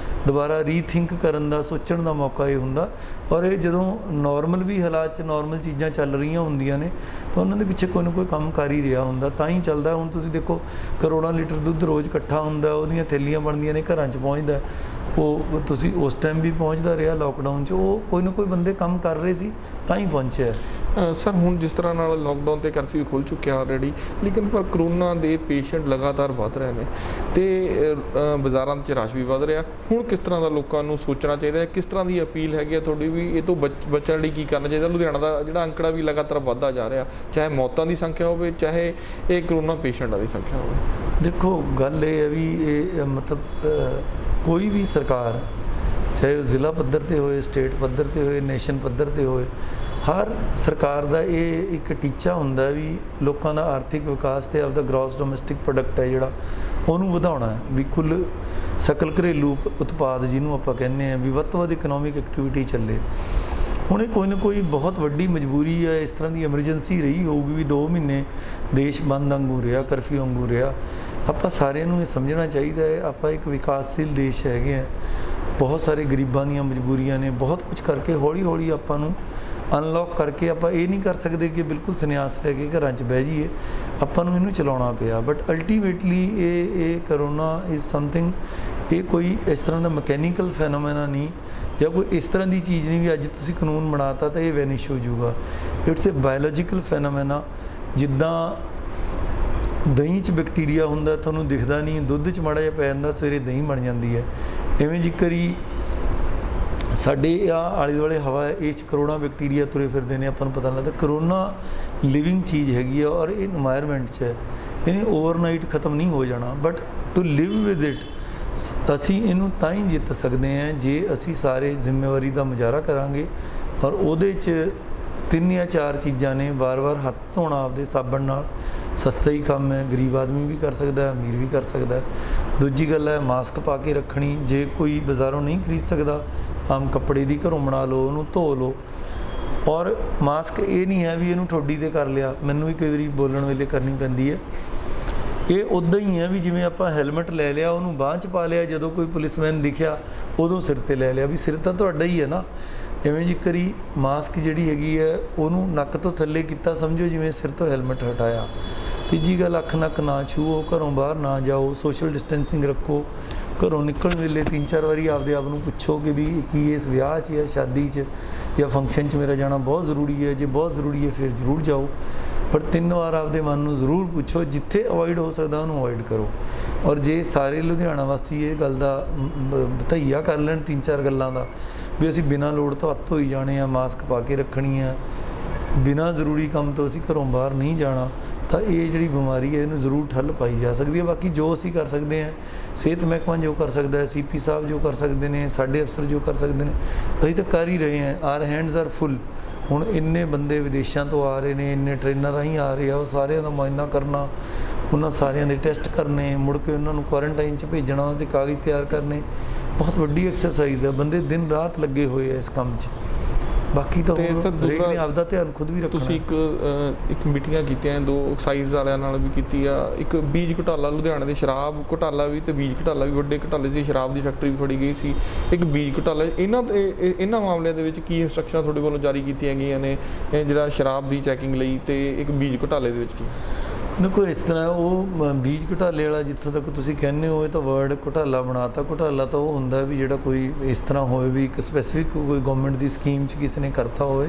ਦੁਬਾਰਾ ਰੀਥਿੰਕ ਕਰਨ ਦਾ, ਸੋਚਣ ਦਾ ਮੌਕਾ ਇਹ ਹੁੰਦਾ। ਔਰ ਇਹ ਜਦੋਂ ਨੋਰਮਲ ਵੀ ਹਾਲਾਤ 'ਚ ਨੋਰਮਲ ਚੀਜ਼ਾਂ ਚੱਲ ਰਹੀਆਂ ਹੁੰਦੀਆਂ ਨੇ ਤਾਂ ਉਹਨਾਂ ਦੇ ਪਿੱਛੇ ਕੋਈ ਨਾ ਕੋਈ ਕੰਮ ਕਰ ਹੀ ਰਿਹਾ ਹੁੰਦਾ, ਤਾਂ ਹੀ ਚੱਲਦਾ। ਹੁਣ ਤੁਸੀਂ ਦੇਖੋ ਕਰੋੜਾਂ ਲੀਟਰ ਦੁੱਧ ਰੋਜ਼ ਇਕੱਠਾ ਹੁੰਦਾ, ਉਹਦੀਆਂ ਥੈਲੀਆਂ ਬਣਦੀਆਂ ਨੇ, ਘਰਾਂ 'ਚ ਪਹੁੰਚਦਾ। ਉਹ ਤੁਸੀਂ ਉਸ ਟਾਈਮ ਵੀ ਪਹੁੰਚਦਾ ਰਿਹਾ ਲੋਕਡਾਊਨ 'ਚ, ਉਹ ਕੋਈ ਨਾ ਕੋਈ ਬੰਦੇ ਕੰਮ ਕਰ ਰਹੇ ਸੀ ਤਾਂ ਹੀ ਪਹੁੰਚਿਆ। ਸਰ ਹੁਣ ਜਿਸ ਤਰ੍ਹਾਂ ਨਾਲ ਲੋਕਡਾਊਨ ਤੇ ਕਰਫਿਊ ਖੁੱਲ੍ਹ ਚੁੱਕਿਆ ਆਲਰੇਡੀ, ਲੇਕਿਨ ਪਰ ਕਰੋਨਾ ਦੇ ਪੇਸ਼ੈਂਟ ਲਗਾਤਾਰ ਵੱਧ ਰਹੇ ਨੇ ਤੇ ਬਾਜ਼ਾਰਾਂ 'ਚ ਰਸ਼ ਵੀ ਵੱਧ ਰਿਹਾ। ਹੁਣ ਕਿਸ ਤਰ੍ਹਾਂ ਦਾ ਲੋਕਾਂ ਨੂੰ ਸੋਚਣਾ ਚਾਹੀਦਾ ਹੈ, ਕਿਸ ਤਰ੍ਹਾਂ ਦੀ ਅਪੀਲ ਹੈਗੀ ਆ ਤੁਹਾਡੀ ਵੀ ਇਹ ਤੋਂ ਬਚਣ ਲਈ ਕੀ ਕਰਨਾ ਚਾਹੀਦਾ? ਲੁਧਿਆਣਾ ਦਾ ਜਿਹੜਾ ਅੰਕੜਾ ਵੀ ਲਗਾਤਾਰ ਵੱਧਦਾ ਜਾ ਰਿਹਾ, ਚਾਹੇ ਮੌਤਾਂ ਦੀ ਸੰਖਿਆ ਹੋਵੇ, ਚਾਹੇ ਇਹ ਕਰੋਨਾ ਪੇਸ਼ੈਂਟਾਂ ਦੀ ਸੰਖਿਆ ਹੋਵੇ। ਦੇਖੋ ਗੱਲ ਇਹ ਹੈ ਵੀ ਇਹ ਮਤਲਬ ਕੋਈ ਵੀ ਸਰਕਾਰ, ਚਾਹੇ ਉਹ ਜ਼ਿਲ੍ਹਾ ਪੱਧਰ 'ਤੇ ਹੋਏ, ਸਟੇਟ ਪੱਧਰ 'ਤੇ ਹੋਏ, ਨੇਸ਼ਨ ਪੱਧਰ 'ਤੇ ਹੋਏ, ਹਰ ਸਰਕਾਰ ਦਾ ਇਹ ਇੱਕ ਟੀਚਾ ਹੁੰਦਾ ਵੀ ਲੋਕਾਂ ਦਾ ਆਰਥਿਕ ਵਿਕਾਸ ਤੇ ਆਪਦਾ ਗ੍ਰੋਸ ਡੋਮੈਸਟਿਕ ਪ੍ਰੋਡਕਟ ਹੈ ਜਿਹੜਾ ਉਹਨੂੰ ਵਧਾਉਣਾ ਹੈ, ਵੀ ਕੁੱਲ ਸਕਲ ਘਰੇਲੂ ਉਤਪਾਦ ਜਿਹਨੂੰ ਆਪਾਂ ਕਹਿੰਦੇ ਹਾਂ, ਵੀ ਵੱਧ ਤੋਂ ਵੱਧ ਇਕਨੋਮਿਕ ਐਕਟੀਵਿਟੀ ਚੱਲੇ। ਹੁਣ ਇਹ ਕੋਈ ਨਾ ਕੋਈ ਬਹੁਤ ਵੱਡੀ ਮਜਬੂਰੀ ਹੈ, ਇਸ ਤਰ੍ਹਾਂ ਦੀ ਐਮਰਜੈਂਸੀ ਰਹੀ ਹੋਊਗੀ ਵੀ 2 ਮਹੀਨੇ ਦੇਸ਼ ਬੰਦ ਵਾਂਗੂ ਰਿਹਾ, ਕਰਫਿਊ ਵਾਂਗੂ ਰਿਹਾ। ਆਪਾਂ ਸਾਰਿਆਂ ਨੂੰ ਇਹ ਸਮਝਣਾ ਚਾਹੀਦਾ ਹੈ ਆਪਾਂ ਇੱਕ ਵਿਕਾਸਸ਼ੀਲ ਦੇਸ਼ ਹੈਗੇ ਆ, ਬਹੁਤ ਸਾਰੇ ਗਰੀਬਾਂ ਦੀਆਂ ਮਜਬੂਰੀਆਂ ਨੇ, ਬਹੁਤ ਕੁਝ ਕਰਕੇ ਹੌਲੀ ਹੌਲੀ ਆਪਾਂ ਨੂੰ ਅਨਲੌਕ ਕਰਕੇ ਆਪਾਂ ਇਹ ਨਹੀਂ ਕਰ ਸਕਦੇ ਕਿ ਬਿਲਕੁਲ ਸੰਨਿਆਸ ਲੈ ਕੇ ਘਰਾਂ 'ਚ ਬਹਿ ਜਾਈਏ, ਆਪਾਂ ਨੂੰ ਇਹਨੂੰ ਚਲਾਉਣਾ ਪਿਆ। ਬਟ ਅਲਟੀਮੇਟਲੀ ਇਹ ਕਰੋਨਾ ਇਜ਼ ਸਮਥਿੰਗ, ਇਹ ਕੋਈ ਇਸ ਤਰ੍ਹਾਂ ਦਾ ਮਕੈਨੀਕਲ ਫੈਨੋਮੈਨਾ ਨਹੀਂ ਜਾਂ ਕੋਈ ਇਸ ਤਰ੍ਹਾਂ ਦੀ ਚੀਜ਼ ਨਹੀਂ ਵੀ ਅੱਜ ਤੁਸੀਂ ਕਾਨੂੰਨ ਬਣਾਤਾ ਤਾਂ ਇਹ ਵੈਨਿਸ਼ ਹੋ ਜਾਊਗਾ। It's a biological phenomena. ਜਿੱਦਾਂ ਦਹੀਂ 'ਚ ਬੈਕਟੀਰੀਆ ਹੁੰਦਾ ਤੁਹਾਨੂੰ ਦਿਖਦਾ ਨਹੀਂ, ਦੁੱਧ 'ਚ ਮਾੜਾ ਜਿਹਾ ਪੈ ਜਾਂਦਾ, ਸਵੇਰੇ ਦਹੀਂ ਬਣ ਜਾਂਦੀ ਹੈ। ਇਵੇਂ ਜ਼ਿਕਰ ਹੀ ਸਾਡੇ ਆਲੇ ਦੁਆਲੇ ਹਵਾ ਹੈ, ਇਹ 'ਚ ਕਰੋੜਾਂ ਬੈਕਟੀਰੀਆ ਤੁਰੇ ਫਿਰਦੇ ਨੇ, ਆਪਾਂ ਨੂੰ ਪਤਾ ਨਹੀਂ ਲੱਗਦਾ। ਕਰੋਨਾ ਲਿਵਿੰਗ ਚੀਜ਼ ਹੈਗੀ ਆ ਔਰ ਇਹ ਇਨਵਾਇਰਮੈਂਟ 'ਚ ਹੈ, ਇਹਨੇ ਓਵਰਨਾਈਟ ਖਤਮ ਨਹੀਂ ਹੋ ਜਾਣਾ। But to live with it ਅਸੀਂ ਇਹਨੂੰ ਤਾਂ ਹੀ ਜਿੱਤ ਸਕਦੇ ਹਾਂ ਜੇ ਅਸੀਂ ਸਾਰੇ ਜ਼ਿੰਮੇਵਾਰੀ ਦਾ ਮੁਜ਼ਾਹਰਾ ਕਰਾਂਗੇ। ਔਰ ਉਹਦੇ 'ਚ 3 ਜਾਂ 4 ਚੀਜ਼ਾਂ ਨੇ। ਵਾਰ-ਵਾਰ ਹੱਥ ਧੋਣਾ ਆਪਦੇ ਸਾਬਣ ਨਾਲ, ਸਸਤਾ ਹੀ ਕੰਮ ਹੈ, ਗਰੀਬ ਆਦਮੀ ਵੀ ਕਰ ਸਕਦਾ, ਅਮੀਰ ਵੀ ਕਰ ਸਕਦਾ। ਦੂਜੀ ਗੱਲ ਹੈ ਮਾਸਕ ਪਾ ਕੇ ਰੱਖਣੀ, ਜੇ ਕੋਈ ਬਾਜ਼ਾਰੋਂ ਨਹੀਂ ਖਰੀਦ ਸਕਦਾ ਆਮ ਕੱਪੜੇ ਦੀ ਘਰੋਂ ਬਣਾ ਲਓ, ਉਹਨੂੰ ਧੋ ਲਓ। ਔਰ ਮਾਸਕ ਇਹ ਨਹੀਂ ਹੈ ਵੀ ਇਹਨੂੰ ਠੋਡੀ 'ਤੇ ਕਰ ਲਿਆ, ਮੈਨੂੰ ਵੀ ਕਈ ਵਾਰੀ ਬੋਲਣ ਵੇਲੇ ਕਰਨੀ ਪੈਂਦੀ ਹੈ। ਇਹ ਉੱਦਾਂ ਹੀ ਹੈ ਵੀ ਜਿਵੇਂ ਆਪਾਂ ਹੈਲਮਟ ਲੈ ਲਿਆ, ਉਹਨੂੰ ਬਾਂਹ 'ਚ ਪਾ ਲਿਆ, ਜਦੋਂ ਕੋਈ ਪੁਲਿਸਮੈਨ ਦਿਖਿਆ ਉਦੋਂ ਸਿਰ 'ਤੇ ਲੈ ਲਿਆ, ਵੀ ਸਿਰ ਤਾਂ ਤੁਹਾਡਾ ਹੀ ਹੈ ਨਾ। ਇਵੇਂ ਜ਼ਿਕਰ ਹੀ ਮਾਸਕ ਜਿਹੜੀ ਹੈਗੀ ਹੈ ਉਹਨੂੰ ਨੱਕ ਤੋਂ ਥੱਲੇ ਕੀਤਾ, ਸਮਝੋ ਜਿਵੇਂ ਸਿਰ ਤੋਂ ਹੈਲਮਟ ਹਟਾਇਆ। ਤੀਜੀ ਗੱਲ, ਅੱਖ ਨੱਕ ਨਾ ਛੂਹੋ, ਘਰੋਂ ਬਾਹਰ ਨਾ ਜਾਓ, ਸੋਸ਼ਲ ਡਿਸਟੈਂਸਿੰਗ ਰੱਖੋ। ਘਰੋਂ ਨਿਕਲਣ ਵੇਲੇ 3-4 ਵਾਰੀ ਆਪਦੇ ਆਪ ਨੂੰ ਪੁੱਛੋ ਕਿ ਵੀ ਕੀ ਇਸ ਵਿਆਹ 'ਚ ਜਾਂ ਸ਼ਾਦੀ 'ਚ ਜਾਂ ਫੰਕਸ਼ਨ 'ਚ ਮੇਰਾ ਜਾਣਾ ਬਹੁਤ ਜ਼ਰੂਰੀ ਹੈ, ਜੇ ਬਹੁਤ ਜ਼ਰੂਰੀ ਹੈ ਫਿਰ ਜ਼ਰੂਰ ਜਾਓ। ਪਰ 3 ਵਾਰ ਆਪਦੇ ਮਨ ਨੂੰ ਜ਼ਰੂਰ ਪੁੱਛੋ, ਜਿੱਥੇ ਅਵੋਇਡ ਹੋ ਸਕਦਾ ਉਹਨੂੰ ਅਵੋਇਡ ਕਰੋ। ਔਰ ਜੇ ਸਾਰੇ ਲੁਧਿਆਣਾ ਵਾਸੀ ਇਹ ਗੱਲ ਦਾ ਧਈਆ ਕਰ ਲੈਣ 3-4 ਗੱਲਾਂ ਦਾ ਵੀ ਅਸੀਂ ਬਿਨਾਂ ਲੋੜ ਤੋਂ ਹੱਥ ਧੋਈ ਜਾਣੇ ਆ, ਮਾਸਕ ਪਾ ਕੇ ਰੱਖਣੀ ਆ, ਬਿਨਾਂ ਜ਼ਰੂਰੀ ਕੰਮ ਤੋਂ ਅਸੀਂ ਘਰੋਂ ਬਾਹਰ ਨਹੀਂ ਜਾਣਾ, ਤਾਂ ਇਹ ਜਿਹੜੀ ਬਿਮਾਰੀ ਹੈ ਇਹਨੂੰ ਜ਼ਰੂਰ ਠੱਲ ਪਾਈ ਜਾ ਸਕਦੀ ਹੈ। ਬਾਕੀ ਜੋ ਅਸੀਂ ਕਰ ਸਕਦੇ ਹਾਂ, ਸਿਹਤ ਮਹਿਕਮਾ ਜੋ ਕਰ ਸਕਦਾ ਹੈ, CP ਸਾਹਿਬ ਜੋ ਕਰ ਸਕਦੇ ਨੇ, ਸਾਡੇ ਅਫਸਰ ਜੋ ਕਰ ਸਕਦੇ ਨੇ, ਅਸੀਂ ਤਾਂ ਕਰ ਹੀ ਰਹੇ ਹਾਂ। ਆਰ ਹੈਂਡਸ ਆਰ ਫੁੱਲ। ਹੁਣ ਇੰਨੇ ਬੰਦੇ ਵਿਦੇਸ਼ਾਂ ਤੋਂ ਆ ਰਹੇ ਨੇ, ਇੰਨੇ ਟ੍ਰੇਨਰ ਰਾਹੀਂ ਆ ਰਹੇ ਆ, ਉਹ ਸਾਰਿਆਂ ਦਾ ਮੁਆਇਨਾ ਕਰਨਾ, ਉਹਨਾਂ ਸਾਰਿਆਂ ਦੇ ਟੈਸਟ ਕਰਨੇ, ਮੁੜ ਕੇ ਉਹਨਾਂ ਨੂੰ ਕੁਆਰੰਟਾਈਨ 'ਚ ਭੇਜਣਾ, ਉਹਨਾਂ ਦੇ ਕਾਗਜ਼ ਤਿਆਰ ਕਰਨੇ, ਬਹੁਤ ਵੱਡੀ ਐਕਸਰਸਾਈਜ਼ ਹੈ। ਬੰਦੇ ਦਿਨ ਰਾਤ ਲੱਗੇ ਹੋਏ ਆ ਇਸ ਕੰਮ 'ਚ। ਬਾਕੀ ਤਾਂ ਹਰੇਕ ਨੇ ਆਪਦਾ ਧਿਆਨ ਖੁਦ ਵੀ ਰੱਖਣਾ। ਤੁਸੀਂ ਇੱਕ ਮੀਟਿੰਗਾਂ ਕੀਤੀਆਂ 2 ਐਕਸਾਈਜ਼ ਵਾਲਿਆਂ ਨਾਲ ਵੀ ਕੀਤੀ ਆ, ਇੱਕ ਬੀਜ ਘੁਟਾਲਾ ਲੁਧਿਆਣੇ ਦੇ ਸ਼ਰਾਬ ਘੁਟਾਲਾ ਵੀ ਤੇ ਬੀਜ ਘੁਟਾਲਾ ਵੀ, ਵੱਡੇ ਘੁਟਾਲੇ ਸੀ, ਸ਼ਰਾਬ ਦੀ ਫੈਕਟਰੀ ਵੀ ਫੜੀ ਗਈ ਸੀ, ਇੱਕ ਬੀਜ ਘੁਟਾਲਾ। ਇਹਨਾਂ ਮਾਮਲਿਆਂ ਦੇ ਵਿੱਚ ਕੀ ਇੰਸਟਰਕਸ਼ਨਾਂ ਤੁਹਾਡੇ ਵੱਲੋਂ ਜਾਰੀ ਕੀਤੀਆਂ ਗਈਆਂ ਨੇ, ਜਿਹੜਾ ਸ਼ਰਾਬ ਦੀ ਚੈਕਿੰਗ ਲਈ ਤੇ ਇੱਕ ਬੀਜ ਘੁਟਾਲੇ ਦੇ ਵਿੱਚ ਕੀ? ਦੇਖੋ ਇਸ ਤਰ੍ਹਾਂ ਉਹ ਬੀਜ ਘੁਟਾਲੇ ਵਾਲਾ ਜਿੱਥੋਂ ਤੱਕ ਤੁਸੀਂ ਕਹਿੰਦੇ ਹੋ, ਇਹ ਤਾਂ ਵਰਡ ਘੁਟਾਲਾ ਬਣਾਤਾ। ਘੁਟਾਲਾ ਤਾਂ ਉਹ ਹੁੰਦਾ ਵੀ ਜਿਹੜਾ ਕੋਈ ਇਸ ਤਰ੍ਹਾਂ ਹੋਵੇ ਵੀ ਇੱਕ ਸਪੈਸੀਫਿਕ ਕੋਈ ਗਵਰਨਮੈਂਟ ਦੀ ਸਕੀਮ 'ਚ ਕਿਸੇ ਨੇ ਕਰਤਾ ਹੋਵੇ।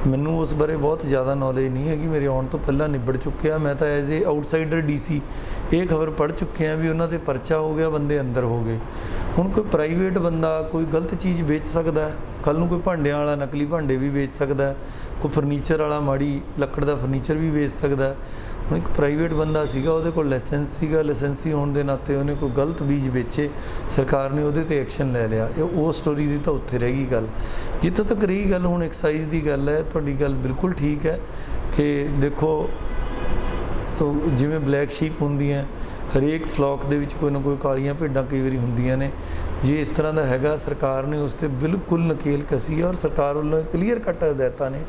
ਮੈਨੂੰ ਉਸ ਬਾਰੇ ਬਹੁਤ ਜ਼ਿਆਦਾ ਨੌਲੇਜ ਨਹੀਂ ਹੈਗੀ, ਮੇਰੇ ਆਉਣ ਤੋਂ ਪਹਿਲਾਂ ਨਿਬੜ ਚੁੱਕਿਆ। ਮੈਂ ਤਾਂ ਐਜ਼ ਏ ਆਊਟਸਾਈਡਰ DC ਇਹ ਖਬਰ ਪੜ੍ਹ ਚੁੱਕਿਆ ਵੀ ਉਹਨਾਂ 'ਤੇ ਪਰਚਾ ਹੋ ਗਿਆ, ਬੰਦੇ ਅੰਦਰ ਹੋ ਗਏ। ਹੁਣ ਕੋਈ ਪ੍ਰਾਈਵੇਟ ਬੰਦਾ ਕੋਈ ਗਲਤ ਚੀਜ਼ ਵੇਚ ਸਕਦਾ, ਕੱਲ੍ਹ ਨੂੰ ਕੋਈ ਭਾਂਡਿਆਂ ਵਾਲਾ ਨਕਲੀ ਭਾਂਡੇ ਵੀ ਵੇਚ ਸਕਦਾ, ਕੋਈ ਫਰਨੀਚਰ ਵਾਲਾ ਮਾੜੀ ਲੱਕੜ ਦਾ ਫਰਨੀਚਰ ਵੀ ਵੇਚ ਸਕਦਾ। ਹੁਣ ਇੱਕ ਪ੍ਰਾਈਵੇਟ ਬੰਦਾ ਸੀਗਾ, ਉਹਦੇ ਕੋਲ ਲਾਇਸੈਂਸ ਸੀਗਾ, ਲਾਇਸੈਂਸੀ ਹੋਣ ਦੇ ਨਾਤੇ ਉਹਨੇ ਕੋਈ ਗਲਤ ਬੀਜ ਵੇਚੇ, ਸਰਕਾਰ ਨੇ ਉਹਦੇ 'ਤੇ ਐਕਸ਼ਨ ਲੈ ਲਿਆ। ਉਹ ਸਟੋਰੀ ਦੀ ਤਾਂ ਉੱਥੇ ਰਹਿ ਗਈ ਗੱਲ। ਜਿੱਥੋਂ ਤੱਕ ਰਹੀ ਗੱਲ ਹੁਣ ਐਕਸਾਈਜ਼ ਦੀ ਗੱਲ ਹੈ, ਤੁਹਾਡੀ ਗੱਲ ਬਿਲਕੁਲ ਠੀਕ ਹੈ ਕਿ ਦੇਖੋ ਜਿਵੇਂ ਬਲੈਕ ਸ਼ੀਪ ਹੁੰਦੀਆਂ, ਹਰੇਕ ਫਲੋਕ ਦੇ ਵਿੱਚ ਕੋਈ ਨਾ ਕੋਈ ਕਾਲੀਆਂ ਭੇਡਾਂ ਕਈ ਵਾਰੀ ਹੁੰਦੀਆਂ ਨੇ। ਜੇ ਇਸ ਤਰ੍ਹਾਂ ਦਾ ਹੈਗਾ, ਸਰਕਾਰ ਨੇ ਉਸ 'ਤੇ ਬਿਲਕੁਲ ਨਕੇਲ ਕਸੀ ਹੈ ਔਰ ਸਰਕਾਰ ਵੱਲੋਂ ਕਲੀਅਰ ਕੱਟ ਹਦਾਇਤਾਂ ਨੇ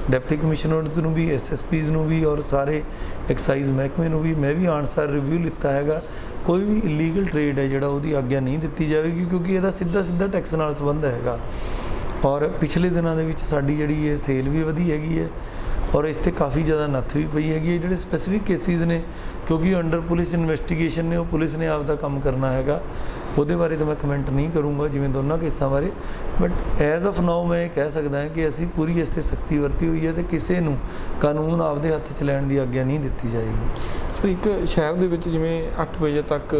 ਡਿਪਟੀ ਕਮਿਸ਼ਨਰਸ ਨੂੰ ਵੀ, SSPs ਨੂੰ ਵੀ ਔਰ ਸਾਰੇ ਐਕਸਾਈਜ਼ ਮਹਿਕਮੇ ਨੂੰ ਵੀ ਮੈਂ ਵੀ ਆਨਸਰ ਰਿਵਿਊ ਲਿੱਤਾ ਹੈਗਾ। ਕੋਈ ਵੀ ਇਲੀਗਲ ਟ੍ਰੇਡ ਹੈ ਜਿਹੜਾ ਉਹਦੀ ਆਗਿਆ ਨਹੀਂ ਦਿੱਤੀ ਜਾਵੇਗੀ, ਕਿਉਂਕਿ ਇਹਦਾ ਸਿੱਧਾ ਟੈਕਸ ਨਾਲ ਸੰਬੰਧ ਹੈਗਾ। ਔਰ ਪਿਛਲੇ ਦਿਨਾਂ ਦੇ ਵਿੱਚ ਸਾਡੀ ਜਿਹੜੀ ਇਹ ਸੇਲ ਵੀ ਵਧੀ ਹੈਗੀ ਹੈ ਔਰ ਇਸ 'ਤੇ ਕਾਫੀ ਜ਼ਿਆਦਾ ਨੱਥ ਵੀ ਪਈ ਹੈਗੀ ਹੈ। ਜਿਹੜੇ ਸਪੈਸੀਫਿਕ ਕੇਸਿਸ ਨੇ, ਕਿਉਂਕਿ ਅੰਡਰ ਪੁਲਿਸ ਇਨਵੈਸਟੀਗੇਸ਼ਨ ਨੇ, ਉਹ ਪੁਲਿਸ ਨੇ ਆਪ ਦਾ ਕੰਮ ਕਰਨਾ ਹੈਗਾ, ਉਹਦੇ ਬਾਰੇ ਤਾਂ ਮੈਂ ਕਮੈਂਟ ਨਹੀਂ ਕਰੂੰਗਾ ਜਿਵੇਂ ਦੋਨਾਂ ਕੇਸਾਂ ਬਾਰੇ। ਬਟ ਐਜ਼ ਆਫ ਨਾਓ ਮੈਂ ਇਹ ਕਹਿ ਸਕਦਾ ਹਾਂ ਕਿ ਅਸੀਂ ਪੂਰੀ ਇਸ 'ਤੇ ਸਖਤੀ ਵਰਤੀ ਹੋਈ ਹੈ ਅਤੇ ਕਿਸੇ ਨੂੰ ਕਾਨੂੰਨ ਆਪਦੇ ਹੱਥ 'ਚ ਲੈਣ ਦੀ ਆਗਿਆ ਨਹੀਂ ਦਿੱਤੀ ਜਾਏਗੀ। ਸਰ, ਇੱਕ ਸ਼ਹਿਰ ਦੇ ਵਿੱਚ ਜਿਵੇਂ 8 ਵਜੇ ਤੱਕ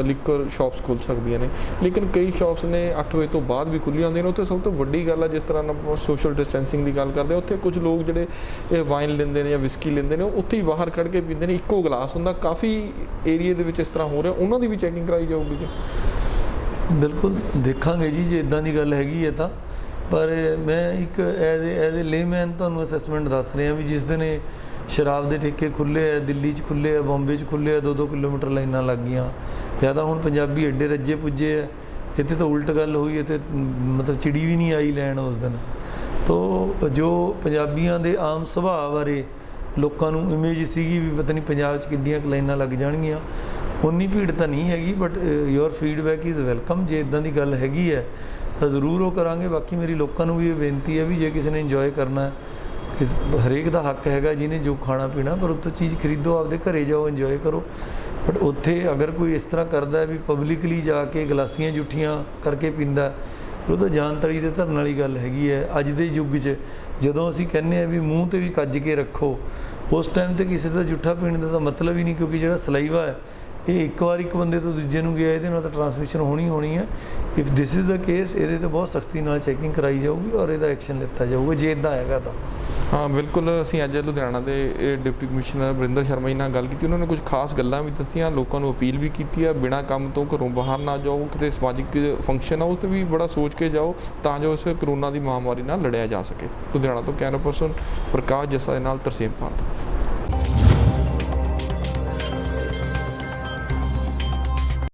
ਲਿਕਰ ਸ਼ਾਪਸ ਖੁੱਲ੍ਹ ਸਕਦੀਆਂ ਨੇ, ਲੇਕਿਨ ਕਈ ਸ਼ਾਪਸ ਨੇ 8 ਵਜੇ ਤੋਂ ਬਾਅਦ ਵੀ ਖੁੱਲ੍ਹੀਆਂ ਹੁੰਦੀਆਂ ਨੇ। ਉੱਥੇ ਸਭ ਤੋਂ ਵੱਡੀ ਗੱਲ ਹੈ, ਜਿਸ ਤਰ੍ਹਾਂ ਆਪਾਂ ਸੋਸ਼ਲ ਡਿਸਟੈਂਸਿੰਗ ਦੀ ਗੱਲ ਕਰਦੇ ਹਾਂ, ਉੱਥੇ ਕੁਝ ਲੋਕ ਜਿਹੜੇ ਇਹ ਵਾਈਨ ਲੈਂਦੇ ਨੇ ਜਾਂ ਵਿਸਕੀ ਲੈਂਦੇ ਨੇ, ਉਹ ਉੱਥੇ ਹੀ ਬਾਹਰ ਕੱਢ ਕੇ ਪੀਂਦੇ ਨੇ, ਇੱਕੋ ਗਲਾਸ ਹੁੰਦਾ। ਕਾਫੀ ਏਰੀਏ ਦੇ ਵਿੱਚ ਇਸ ਤਰ੍ਹਾਂ ਹੋ ਰਿਹਾ, ਉਹਨਾਂ ਦੀ ਵੀ ਚੈਕਿੰਗ ਕਰਾਈ ਜਾਊਗੀ ਜੀ? ਬਿਲਕੁਲ ਦੇਖਾਂਗੇ ਜੀ, ਜੇ ਇੱਦਾਂ ਦੀ ਗੱਲ ਹੈਗੀ ਹੈ ਤਾਂ। ਪਰ ਮੈਂ ਇੱਕ ਐਜ਼ ਏ ਲੇਮੈਨ ਤੁਹਾਨੂੰ ਅਸੈਸਮੈਂਟ ਦੱਸ ਰਿਹਾ ਵੀ ਜਿਸ ਦਿਨ ਇਹ ਸ਼ਰਾਬ ਦੇ ਠੇਕੇ ਖੁੱਲ੍ਹੇ ਆ, ਦਿੱਲੀ 'ਚ ਖੁੱਲ੍ਹੇ ਆ, ਬੰਬੇ 'ਚ ਖੁੱਲ੍ਹੇ ਆ, 2-2 ਕਿਲੋਮੀਟਰ ਲਾਈਨਾਂ ਲੱਗ ਗਈਆਂ। ਜਾਂ ਤਾਂ ਹੁਣ ਪੰਜਾਬੀ ਐਡੇ ਰੱਜੇ ਪੁੱਜੇ ਆ, ਇੱਥੇ ਤਾਂ ਉਲਟ ਗੱਲ ਹੋਈ, ਇੱਥੇ ਮਤਲਬ ਚਿੜੀ ਵੀ ਨਹੀਂ ਆਈ ਲੈਣ ਉਸ ਦਿਨ। ਤੋ ਜੋ ਪੰਜਾਬੀਆਂ ਦੇ ਆਮ ਸੁਭਾਅ ਬਾਰੇ ਲੋਕਾਂ ਨੂੰ ਇਮੇਜ ਸੀਗੀ ਵੀ ਪਤਾ ਨਹੀਂ ਪੰਜਾਬ 'ਚ ਕਿੱਡੀਆਂ ਕੁ ਲਾਈਨਾਂ ਲੱਗ ਜਾਣਗੀਆਂ, ਉਨੀ ਭੀੜ ਤਾਂ ਨਹੀਂ ਹੈਗੀ। But your feedback is welcome. ਜੇ ਇੱਦਾਂ ਦੀ ਗੱਲ ਹੈਗੀ ਹੈ ਤਾਂ ਜ਼ਰੂਰ ਉਹ ਕਰਾਂਗੇ। ਬਾਕੀ ਮੇਰੀ ਲੋਕਾਂ ਨੂੰ ਵੀ ਇਹ ਬੇਨਤੀ ਹੈ ਵੀ ਜੇ ਕਿਸੇ ਨੇ ਇੰਜੋਏ ਕਰਨਾ, ਹਰੇਕ ਦਾ ਹੱਕ ਹੈਗਾ ਜਿਹਨੇ ਜੋ ਖਾਣਾ ਪੀਣਾ, ਪਰ ਉੱਥੋਂ ਚੀਜ਼ ਖਰੀਦੋ, ਆਪਦੇ ਘਰੇ ਜਾਓ, ਇੰਜੋਏ ਕਰੋ। ਬਟ ਉੱਥੇ ਅਗਰ ਕੋਈ ਇਸ ਤਰ੍ਹਾਂ ਕਰਦਾ ਵੀ ਪਬਲਿਕਲੀ ਜਾ ਕੇ ਗਲਾਸੀਆਂ ਜੁੱਠੀਆਂ ਕਰਕੇ ਪੀਂਦਾ, ਉਹ ਤਾਂ ਜਾਨ ਤਲੀ 'ਤੇ ਧਰਨ ਵਾਲੀ ਗੱਲ ਹੈਗੀ ਹੈ। ਅੱਜ ਦੇ ਯੁੱਗ 'ਚ ਜਦੋਂ ਅਸੀਂ ਕਹਿੰਦੇ ਹਾਂ ਵੀ ਮੂੰਹ 'ਤੇ ਵੀ ਕੱਜ ਕੇ ਰੱਖੋ, ਉਸ ਟਾਈਮ 'ਤੇ ਕਿਸੇ ਦਾ ਜੁੱਠਾ ਪੀਣ ਦਾ ਤਾਂ ਮਤਲਬ ਹੀ ਨਹੀਂ, ਕਿਉਂਕਿ ਜਿਹੜਾ ਸਲਾਈਵਾ ਹੈ ਇਹ ਇੱਕ ਵਾਰ ਇੱਕ ਬੰਦੇ ਤੋਂ ਦੂਜੇ ਨੂੰ ਗਿਆ, ਇਹਦੇ ਨਾਲ ਤਾਂ ਟਰਾਂਸਮਿਸ਼ਨ ਹੋਣੀ ਹੈ। If this is the case, ਇਹਦੇ 'ਤੇ ਬਹੁਤ ਸਖਤੀ ਨਾਲ ਚੈਕਿੰਗ ਕਰਾਈ ਜਾਊਗੀ ਔਰ ਇਹਦਾ ਐਕਸ਼ਨ ਲਿੱਤਾ ਜਾਊਗਾ ਜੇ ਇੱਦਾਂ ਹੈਗਾ ਤਾਂ। ਹਾਂ ਬਿਲਕੁਲ, ਅਸੀਂ ਅੱਜ ਲੁਧਿਆਣਾ ਦੇ ਡਿਪਟੀ ਕਮਿਸ਼ਨਰ ਵਰਿੰਦਰ ਸ਼ਰਮਾ ਜੀ ਨਾਲ ਗੱਲ ਕੀਤੀ। ਉਹਨਾਂ ਨੇ ਕੁਝ ਖਾਸ ਗੱਲਾਂ ਵੀ ਦੱਸੀਆਂ, ਲੋਕਾਂ ਨੂੰ ਅਪੀਲ ਵੀ ਕੀਤੀ ਆ ਬਿਨਾਂ ਕੰਮ ਤੋਂ ਘਰੋਂ ਬਾਹਰ ਨਾ ਜਾਓ, ਕਿਤੇ ਸਮਾਜਿਕ ਫੰਕਸ਼ਨ ਆ ਉਸ 'ਤੇ ਵੀ ਬੜਾ ਸੋਚ ਕੇ ਜਾਓ ਤਾਂ ਜੋ ਇਸ ਕਰੋਨਾ ਦੀ ਮਹਾਮਾਰੀ ਨਾਲ ਲੜਿਆ ਜਾ ਸਕੇ। ਲੁਧਿਆਣਾ ਤੋਂ ਕੈਮਰਾ ਪਰਸਨ ਪ੍ਰਕਾਸ਼ ਜੱਸਾ ਦੇ ਨਾਲ ਤਰਸੇਮ ਭਾਰਤ।